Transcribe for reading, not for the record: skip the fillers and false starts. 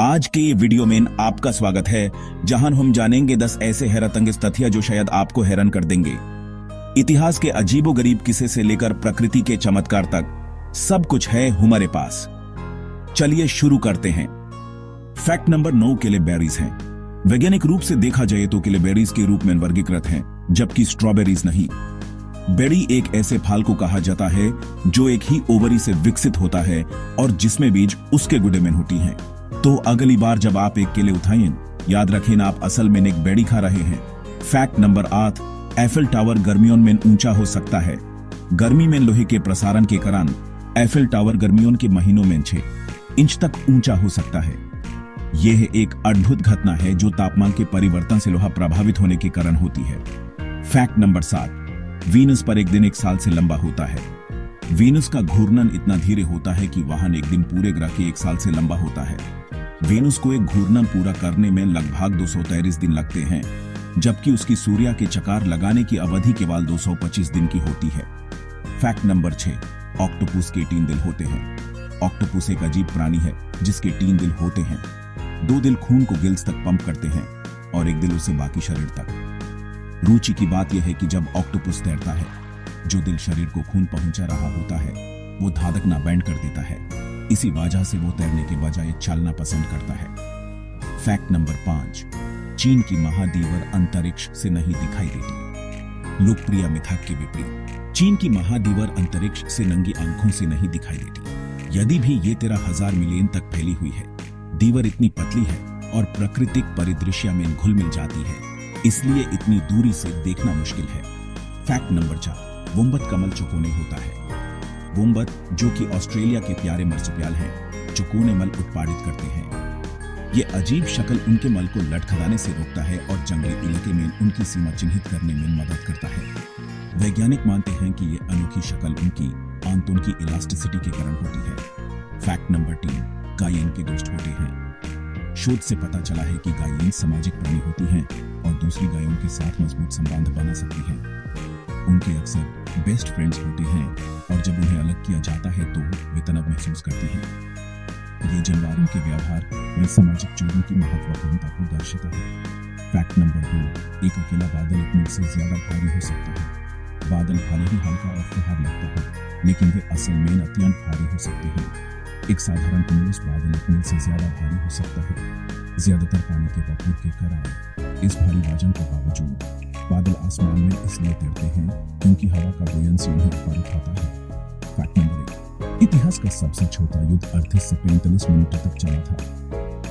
आज के ये वीडियो में आपका स्वागत है, जहां हम जानेंगे 10 ऐसे हैरतअंगेज तथ्य जो शायद आपको हैरान कर देंगे। इतिहास के अजीबोगरीब किस्से से लेकर प्रकृति के चमत्कार तक सब कुछ है हमारे पास। चलिए शुरू करते हैं। फैक्ट नंबर 9, केलेबेरीज हैं। वैज्ञानिक रूप से देखा जाए तो केलेबेरीज के रूप में वर्गीकृत हैं, जबकि स्ट्रॉबेरीज नहीं। बेरी एक ऐसे फल को कहा जाता है जो एक ही ओवरी से विकसित होता है और जिसमें बीज उसके गुदे में होती हैं। तो अगली बार जब आप एक केले उठाएं, याद रखें आप असल में एक बेरी खा रहे हैं। फैक्ट नंबर 8, एफिल टावर गर्मियों में ऊंचा हो सकता है। गर्मी में लोहे के प्रसारण के कारण एफिल टावर गर्मियों के महीनों में 6 इंच तक ऊंचा हो सकता है। यह एक अद्भुत घटना है जो तापमान के परिवर्तन से लोहा प्रभावित होने के कारण होती है। फैक्ट नंबर 7, वीनस पर एक दिन 1 साल से लंबा होता है। वीनस का घूर्णन इतना धीरे होता है कि वहां एक दिन पूरे ग्रह के 1 साल से लंबा होता है। वीनस को एक घूर्णन पूरा करने में लगभग 233 दिन लगते हैं, जबकि उसकी सूर्य के चक्कर लगाने की अवधि केवल 225 दिन की होती है। फैक्ट नंबर 6, ऑक्टोपस के 3 दिल होते हैं। ऑक्टोपस एक अजीब प्राणी है जिसके 3 दिल होते हैं। 2 दिल खून को गिल्स तक पंप करते हैं और 1 दिल उसे बाकी शरीर तक। रुचि की बात यह है कि जब ऑक्टोपस तैरता है, जो दिल शरीर को खून पहुंचा रहा होता है वो धाधक ना बैंड कर देता है। इसी वजह से वो तैरने के बजाय चलना पसंद करता है। फैक्ट नंबर 5, चीन की महादीवर अंतरिक्ष से नहीं दिखाई देती। लोकप्रिय मिथक के विपरीत चीन की महादीवर अंतरिक्ष से नंगी आंखों से नहीं दिखाई देती। यदि भी ये 13,000 मिलियन तक फैली हुई है, दीवर इतनी पतली है और प्राकृतिक परिदृश्य में घुल मिल जाती है, इसलिए इतनी दूरी से देखना मुश्किल है। फैक्ट नंबर 4, वोम्बत कमल चौकोने होता है। वोम्बत, जो कि ऑस्ट्रेलिया के प्यारे मर्सुपियल हैं, चौकोने मल उत्पादित करते हैं। ये अजीब शक्ल उनके मल को लटखड़ाने से रोकता है और जंगली इलाके में उनकी सीमा चिन्हित करने में मदद करता है। वैज्ञानिक मानते हैं कि ये अनोखी शक्ल उनकी आंतों की इलास्टिसिटी के कारण होती है। फैक्ट नंबर 3, गायें के दोस्त होते हैं। शोध से पता चला है कि गायें सामाजिक प्राणी होती हैं और दूसरी गायों के साथ मजबूत संबंध बना सकती हैं। उनके अक्सर बेस्ट फ्रेंड्स होते हैं और जब उन्हें अलग किया जाता है तो वे तनाव महसूस करती हैं। ये जानवरों के व्यवहार में सामाजिक जोड़ों की महत्वपूर्णता को दर्शाता है। फैक्ट नंबर 2, एक अकेला बादल 1 मील से ज्यादा भारी हो सकता है। बादल भले ही हल्का और फुहार लगता है, लेकिन वे असल में अत्यंत भारी हो सकते हैं। एक साधारण कुमुलस बादल 1 मील से ज्यादा भारी हो सकता है। ज्यादातर पानी के वपूर के कारण इस भारी वजन के बावजूद बादल आसमान में इसलिए तैरते हैं क्योंकि हवा का बुयंसी उन्हें ऊपर उठाता है। फैक्ट नंबर 1, इतिहास का सबसे छोटा युद्ध 38 से 45 मिनट तक चला था।